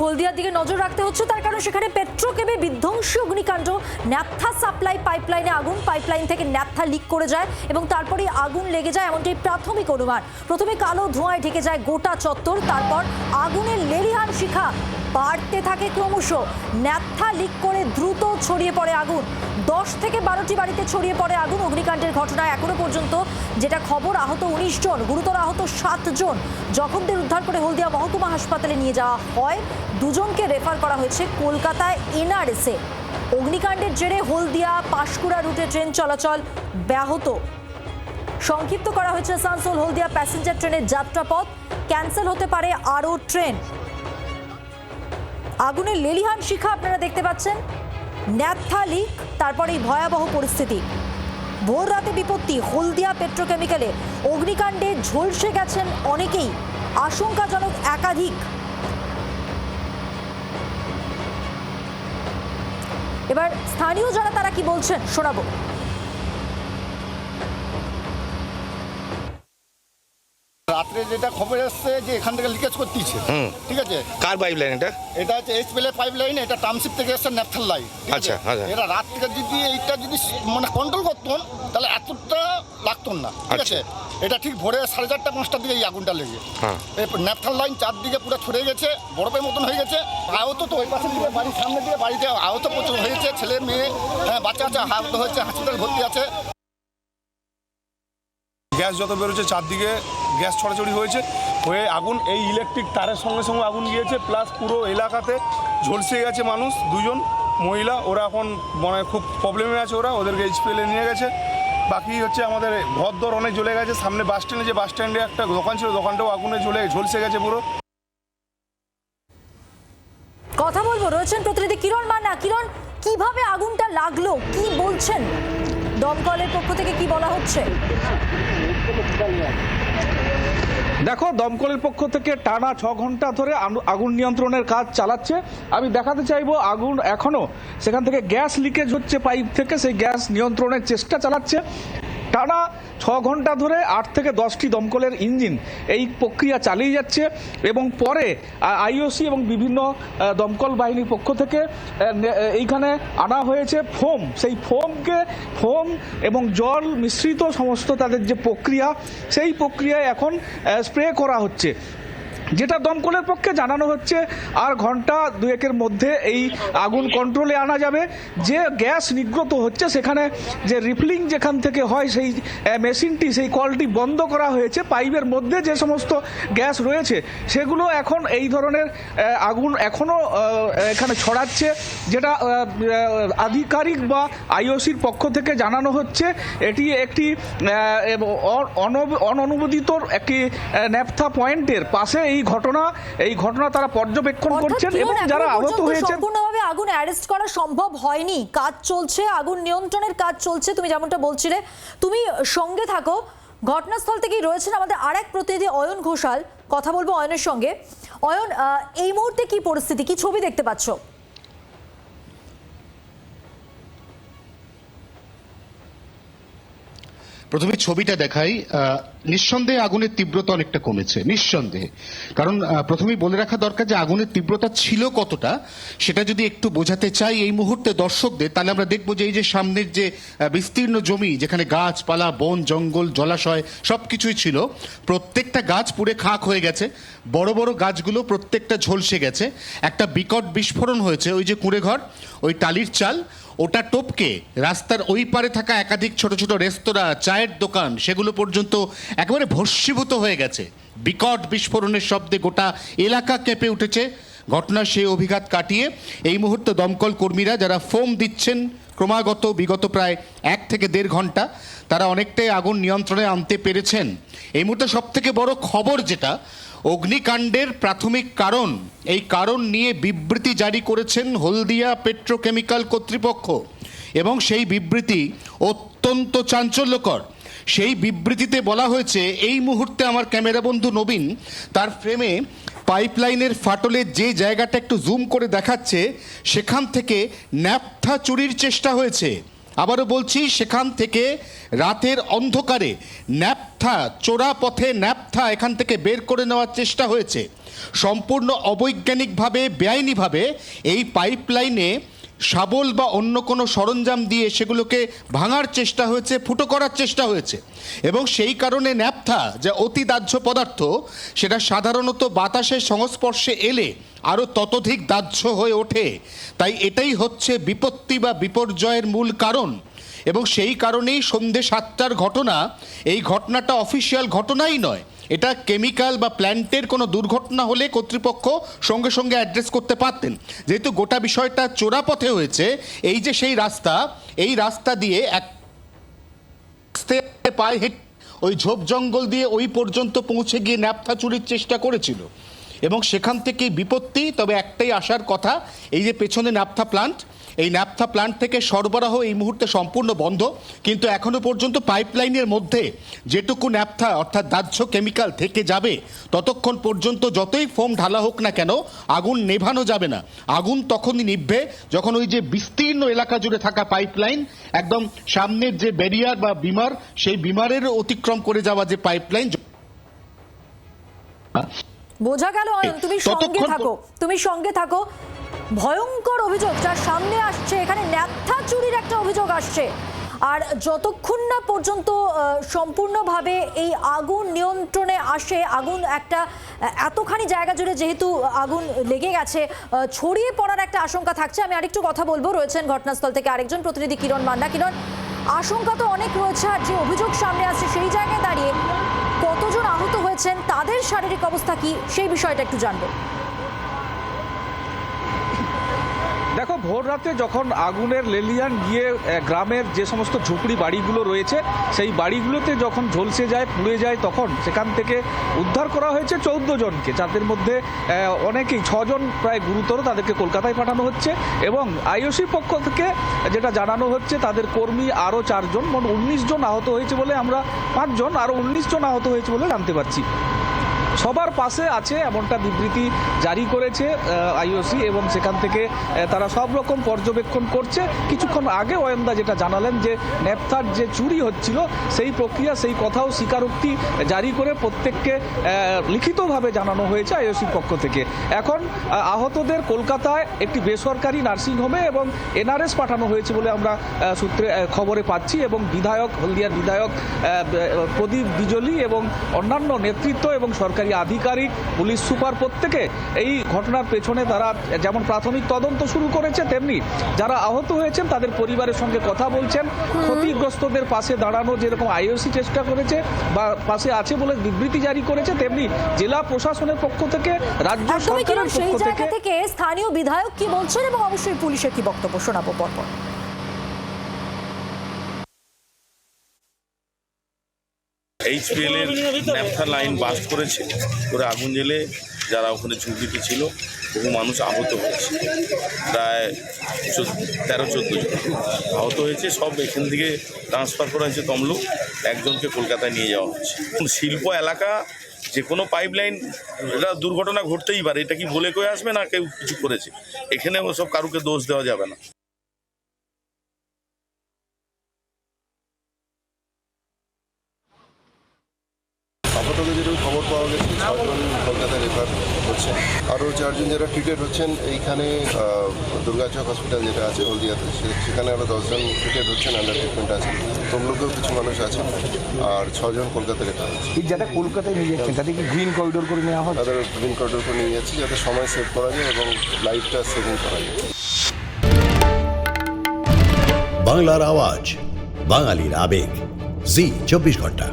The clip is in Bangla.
হলদিয়ার দিকে নজর রাখতে হচ্ছে, তার কারণ সেখানে পেট্রোকেমে বিধ্বংসী অগ্নিকাণ্ড। ন্যাপথা সাপ্লাই পাইপলাইনে আগুন, পাইপলাইন থেকে ন্যাপথা লিক করে যায় এবং তারপরেই আগুন লেগে যায়, এমনটাই প্রাথমিক অনুমান। প্রথমে কালো ধোঁয়ায় ঢেকে যায় গোটা চত্বর, তারপর আগুনের লেলিহান শিখা বাড়তে থাকে ক্রমশ। ন্যাপথা লিক করে দ্রুত ছড়িয়ে পড়ে আগুন। 10 থেকে 12টি বাড়িতে ছড়িয়ে পড়ে আগুন। অগ্নিকাণ্ডের ঘটনায় এখনো পর্যন্ত যেটা খবর, আহত 19 জন, গুরুতর আহত 7 জন। জখমদের উদ্ধার করে হলদিয়া মহকুমা হাসপাতালে নিয়ে যাওয়া হয়। 2 জনকে রেফার করা হয়েছে কলকাতায় এনআরএসে। অগ্নিকাণ্ডের জেরে হলদিয়া পাঁশকুড়া রুটে ট্রেন চলাচল ব্যাহত। সংক্ষিপ্ত করা হয়েছে আসানসোল হলদিয়া প্যাসেঞ্জার ট্রেনের যাত্রাপথ। ক্যান্সেল হতে পারে আরও ট্রেন। আগুনের লেলিহান শিখা আপনারা দেখতে পাচ্ছেন, ন্যাপথা লিক, তারপরে এই ভয়াবহ পরিস্থিতি। ভোর রাতে বিপত্তি হলদিয়া পেট্রোকেমিক্যালে। অগ্নিকাণ্ডে ঝলসে গেছেন অনেকেই, আশঙ্কাজনক একাধিক। এবার স্থানীয় যারা তারা কি বলছেন শোনাবো। রাত্রে যেটা খবর এসছে যে এখান থেকে লিকেজ করতেছে, ঠিক আছে। কার পাইপলাইন এটা? এটা হচ্ছে এইচপিএল পাইপলাইন, এটা টাউনশিপ থেকে এসছে ন্যাপথাল লাইন। আচ্ছা, আচ্ছা। এরা রাত থেকে যদি এইটা যদি মানে কন্ট্রোল করতেন তাহলে এতটা লাগতো না, ঠিক আছে। এটা ঠিক ভোরে 4:30 5টার দিকে এই আগুনটা লেগে ন্যাপথাল লাইন চারদিকে পুরো ছড়ে গেছে, বরফের মতন হয়ে গেছে। আহত তো ওই পাশের দিকে বাড়ির সামনের দিকে বাড়িতে আহত প্রচুর হয়েছে, ছেলে মেয়ে বাচ্চা আছে আহত হয়েছে, হসপিটাল ভর্তি আছে। গ্যাস যত বেরোচ্ছে চারদিকে গ্যাস ছড়াছড়ি হয়েছে, হয়ে আগুন এই ইলেকট্রিক তারের সঙ্গে সঙ্গে আগুন গিয়েছে, প্লাস পুরো এলাকাতে ঝলসে গেছে মানুষ। 2 জন মহিলা, ওরা এখন মানে খুব প্রবলেমে আছে, ওদেরকে এইচপিএলে নিয়ে গেছে। বাকি হচ্ছে আমাদের ঘরদর অনেক জ্বলে গেছে। সামনে বাস স্ট্যান্ডে, যে বাস স্ট্যান্ডে একটা দোকান ছিল, দোকানটাও আগুনে ঝলসে গেছে পুরো। কথা বলবো, রয়েছেন প্রতিনিধি কিরণ মান্না। কিরণ, কিভাবে আগুনটা লাগলো, কি বলছেন দমকলের পক্ষ থেকে, কি বলা হচ্ছে? দেখো, দমকলের পক্ষ থেকে টানা 6 ঘন্টা ধরে আগুন নিয়ন্ত্রণের কাজ চালাচ্ছে। আমি দেখাতে চাইবো আগুন এখনো সেখান থেকে গ্যাস লিকেজ হচ্ছে পাইপ থেকে, সেই গ্যাস নিয়ন্ত্রণের চেষ্টা চালাচ্ছে। টানা 6 ঘন্টা ধরে 8 থেকে 10টি দমকলের ইঞ্জিন এই প্রক্রিয়া চালিয়ে যাচ্ছে এবং পরে আইওসি এবং বিভিন্ন দমকল বাহিনীর পক্ষ থেকে এইখানে আনা হয়েছে ফোম। সেই ফোম এবং জল মিশ্রিত সমস্ত তাদের যে প্রক্রিয়া, সেই প্রক্রিয়ায় এখন স্প্রে করা হচ্ছে, যেটা দমকলের পক্ষে জানানো হচ্ছে আর ঘন্টা 2-1-এর মধ্যে এই আগুন কন্ট্রোলে আনা যাবে। যে গ্যাস নির্গত হচ্ছে সেখানে যে রিফিলিং যেখান থেকে হয়, সেই মেশিনটি, সেই কলটি বন্ধ করা হয়েছে। পাইপের মধ্যে যে সমস্ত গ্যাস রয়েছে সেগুলো এখন এই ধরনের আগুন এখনও এখানে ছড়াচ্ছে, যেটা আধিকারিক বা আইওসির পক্ষ থেকে জানানো হচ্ছে। এটি একটি অননুমোদিত একটি ন্যাপথা পয়েন্টের পাশে এই ঘটনা তারা পর্যবেক্ষণ করছেন এবং যারা আহত হয়েছে সম্পূর্ণভাবে আগুন অ্যারেস্ট করা সম্ভব হয়নি। কাজ চলছে, আগুন নিয়ন্ত্রণের কাজ চলছে, তুমি যেমনটা বলছিলে। তুমি সঙ্গে থাকো, ঘটনাস্থল থেকেই রয়েছেন আমাদের আরেক প্রতিনিধি অয়ন ঘোষাল। কথা বলবো অয়নের সঙ্গে। অয়ন, এই মুহূর্তে কি পরিস্থিতি, কি ছবি দেখতে পাচ্ছ? প্রথমে ছবিটা দেখাই। নিঃসন্দেহে আগুনের তীব্রতা অনেকটা কমেছে, নিঃসন্দেহে। কারণ প্রথমেই বলে রাখা দরকার যে আগুনের তীব্রতা ছিল কতটা, সেটা যদি একটু বোঝাতে চাই এই মুহূর্তে দর্শকদের, তাহলে আমরা দেখবো যে এই যে সামনের যে বিস্তীর্ণ জমি, যেখানে গাছপালা, বন, জঙ্গল, জলাশয় সবকিছুই ছিল, প্রত্যেকটা গাছ পুড়ে খাক হয়ে গেছে। বড় বড় গাছগুলো প্রত্যেকটা ঝলসে গেছে। একটা বিকট বিস্ফোরণ হয়েছে, ওই যে কুঁড়েঘর, ওই টালির চাল, ওটা টপকে রাস্তার ওই পারে থাকা একাধিক ছোট ছোট রেস্তোরাঁ, চায়ের দোকান, সেগুলো পর্যন্ত একেবারে ভস্মীভূত হয়ে গেছে। বিকট বিস্ফোরণের শব্দে গোটা এলাকা কেঁপে উঠেছে। ঘটনার সেই অভিঘাত কাটিয়ে এই মুহূর্তে দমকল কর্মীরা যারা ফোম দিচ্ছেন ক্রমাগত বিগত প্রায় 1 থেকে 1.5 ঘন্টা, তারা অনেকটাই আগুন নিয়ন্ত্রণে আনতে পেরেছেন। এই মুহূর্তে সব থেকে বড় খবর যেটা, অগ্নিকাণ্ডের প্রাথমিক কারণ, এই কারণ নিয়ে বিবৃতি জারি করেছেন হলদিয়া পেট্রোকেমিক্যাল কর্তৃপক্ষ এবং সেই বিবৃতি অত্যন্ত চাঞ্চল্যকর। সেই বিবৃতিতে বলা হয়েছে, এই মুহূর্তে আমার ক্যামেরা বন্ধু নবীন তার ফ্রেমে পাইপলাইনের ফাটলে যে জায়গাটা একটু জুম করে দেখাচ্ছে, সেখান থেকে ন্যাপথা চুরির চেষ্টা হয়েছে। আবারও বলছি, সেখান থেকে রাতের অন্ধকারে ন্যাপথা, চোরা পথে ন্যাপথা এখান থেকে বের করে নেওয়ার চেষ্টা হয়েছে। সম্পূর্ণ অবৈজ্ঞানিকভাবে, বেআইনিভাবে এই পাইপলাইনে শাবল বা অন্য কোনো সরঞ্জাম দিয়ে সেগুলোকে ভাঙার চেষ্টা হয়েছে, ফুটো করার চেষ্টা হয়েছে। এবং সেই কারণে ন্যাপথা, যা অতি দাহ্য পদার্থ, সেটা সাধারণত বাতাসের সংস্পর্শে এলে আরও ততোধিক দাহ্য হয়ে ওঠে। তাই এটাই হচ্ছে বিপত্তি বা বিপর্যয়ের মূল কারণ। এবং সেই কারণেই সন্ধ্যে 7টার ঘটনা, এই ঘটনাটা অফিসিয়াল ঘটনাই নয়, এটা কেমিক্যাল বা প্ল্যান্টের কোনো দুর্ঘটনা হলে কর্তৃপক্ষ সঙ্গে সঙ্গে অ্যাড্রেস করতে পারতেন। যেহেতু গোটা বিষয়টা চোরা পথে হয়েছে, এই যে সেই রাস্তা, এই রাস্তা দিয়ে এক পায়ে হেঁটে ওই ঝোপ জঙ্গল দিয়ে ওই পর্যন্ত পৌঁছে গিয়ে ন্যাপথা চুরির চেষ্টা করেছিল এবং সেখান থেকে বিপত্তি। তবে একটাই আসার কথা, এই যে পেছনে ন্যাপথা প্লান্ট, এই ন্যাপথা প্লান্ট থেকে সরবরাহ এই মুহূর্তে সম্পূর্ণ বন্ধ, কিন্তু এখনো পর্যন্ত পাইপলাইনের মধ্যে যেটুকু ন্যাপথা অর্থাৎ দাহ্য কেমিক্যাল থেকে যাবে, ততক্ষণ পর্যন্ত যতই ফোম ঢালা হোক না কেন আগুন নেভানো যাবে না। আগুন তখনই নিভবে যখন ওই যে বিস্তীর্ণ এলাকা জুড়ে থাকা পাইপলাইন, একদম সামনের যে ব্যারিয়ার বা বিমার, সেই বিমারের অতিক্রম করে যাওয়া যে পাইপলাইন। বোঝা গেল অয়ন, তুমি সঙ্গে থাকো। ভয়ঙ্কর অভিযোগ যার সামনে আসছে, এখানে ন্যাপথা চুরির একটা অভিযোগ আসছে। আর যতক্ষণ না পর্যন্ত সম্পূর্ণভাবে এই আগুন নিয়ন্ত্রণে আসে, আগুন একটা এতখানি জায়গা জুড়ে যেহেতু আগুন লেগে গেছে, ছড়িয়ে পড়ার একটা আশঙ্কা থাকছে। আমি আরেকটু কথা বলবো, রয়েছেন ঘটনাস্থল থেকে আরেকজন প্রতিনিধি কিরণ মান্না। কিরণ, আশঙ্কা তো অনেক রয়েছে, আর যে অভিযোগ সামনে আসছে সেই জায়গায় দাঁড়িয়ে কতজন আহত হয়েছেন, তাদের শারীরিক অবস্থা কি, সেই বিষয়টা একটু জানবো। দেখো, ভোর রাতে যখন আগুনের লেলিয়ান গিয়ে গ্রামের যে সমস্ত ঝুপড়ি বাড়িগুলো রয়েছে সেই বাড়িগুলোতে যখন ঝলসে যায়, পুড়ে যায়, তখন সেখান থেকে উদ্ধার করা হয়েছে 14 জনকে, যাদের মধ্যে অনেকেই 6 জন প্রায় গুরুতর, তাদেরকে কলকাতায় পাঠানো হচ্ছে। এবং আইওসি পক্ষ থেকে যেটা জানানো হচ্ছে, তাদের কর্মী আরও 4 জন, মোট 19 জন আহত হয়েছে বলে, আমরা 5 জন, আরও 19 জন আহত হয়েছে বলে জানতে পারছি। সবার পাশে আছে এমনটা বিবৃতি জারি করেছে আইওসি, এবং সেখান থেকে তারা সব রকম পর্যবেক্ষণ করছে। কিছুক্ষণ আগে অয়নদা যেটা জানালেন যে ন্যাপথার যে চুরি হচ্ছিল সেই প্রক্রিয়া, সেই কথাও স্বীকারোক্তি জারি করে প্রত্যেককে লিখিতভাবে জানানো হয়েছে আইওসির পক্ষ থেকে। এখন আহতদের কলকাতায় একটি বেসরকারি নার্সিংহোমে এবং এনআরএস পাঠানো হয়েছে বলে আমরা সূত্রে খবরে পাচ্ছি। এবং বিধায়ক, হলদিয়ার বিধায়ক প্রদীপ বিজলি এবং অন্যান্য নেতৃত্ব এবং সরকারি আধিকারিক, পুলিশ সুপার, প্রত্যেকে এই ঘটনার পেছনে তারা যেমন প্রাথমিক তদন্ত শুরু করেছে, তেমনি যারা আহত হয়েছেন তাদের পরিবারের সঙ্গে কথা বলছেন। ক্ষতিগ্রস্তদের পাশে দাঁড়ানো যেরকম আইওসি চেষ্টা করেছে বা পাশে আছে বলে বিবৃতি জারি করেছে, তেমনি জেলা প্রশাসনের পক্ষ থেকে, রাজ্য সরকারের পক্ষ থেকে স্থানীয় বিধায়ক কি বলছেন এবং অবশ্যই পুলিশের কি বক্তব্য শোনাবো পরপর। HPL এর ন্যাপথা লাইন বাস্ট করেছে, করে আগুন জ্বেলে যারা ওখানে ঝুঁকিতে ছিল বহু মানুষ আহত হয়েছে, প্রায় 13-14 জন আহত হয়েছে। সব এখান থেকে ট্রান্সফার করা হয়েছে তমলুক, একজনকে কলকাতায় নিয়ে যাওয়া হচ্ছে। শিল্প এলাকা, যে কোনো পাইপলাইন, এটা দুর্ঘটনা ঘটতেই পারে, এটা কি বলে কয়ে আসবে না কেউ কিছু করেছে, এখানে ওসব কারুকে দোষ দেওয়া যাবে না। আপাতত যেরকম খবর পাওয়া গেছে 6 জন কলকাতায় রেফার হচ্ছে, আরও 4 জন যারা ট্রিটেড হচ্ছেন এইখানে দুর্গাচক হসপিটাল যেটা আছে হলদিয়াতে, সেখানে আরও 10 জন ট্রিটেড হচ্ছেন, আন্ডার ট্রিটমেন্ট আছে। তমলুকেও কিছু মানুষ আছেন, আর 6 জন কলকাতায় রেফার হচ্ছে। যারা কলকাতায় নিয়ে যাচ্ছেন তাদের কি গ্রিন করিডোর করে নেওয়া হয়? তাদের গ্রিন করিডোর করে নিয়ে যাচ্ছি যাতে সময় সেভ করা যায় এবং লাইফটা সেভিং করা যায়। বাংলার আওয়াজ, বাঙালির আবেগ, জি 24 ঘন্টা।